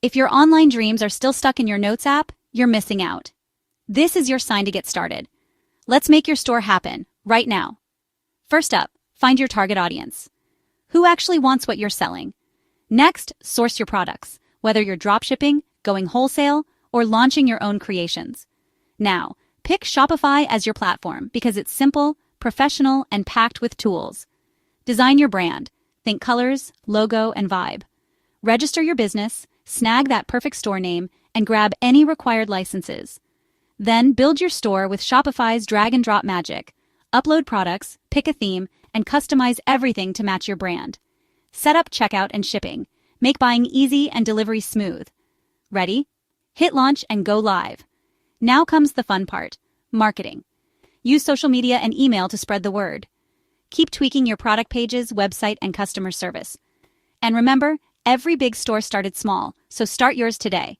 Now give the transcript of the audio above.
If your online dreams are still stuck in your Notes app, you're missing out. This is your sign to get started. Let's make your store happen, right now. First up, find your target audience. Who actually wants what you're selling? Next, source your products, whether you're dropshipping, going wholesale, or launching your own creations. Now, pick Shopify as your platform because it's simple, professional, and packed with tools. Design your brand. Think colors, logo, and vibe. Register your business, snag that perfect store name, and grab any required licenses. Then build your store with Shopify's drag and drop magic. Upload products, pick a theme, and customize everything to match your brand. Set up checkout and shipping. Make buying easy and delivery smooth. Ready? Hit launch and go live. Now comes the fun part, marketing. Use social media and email to spread the word. Keep tweaking your product pages, website, and customer service. And remember, every big store started small, so start yours today.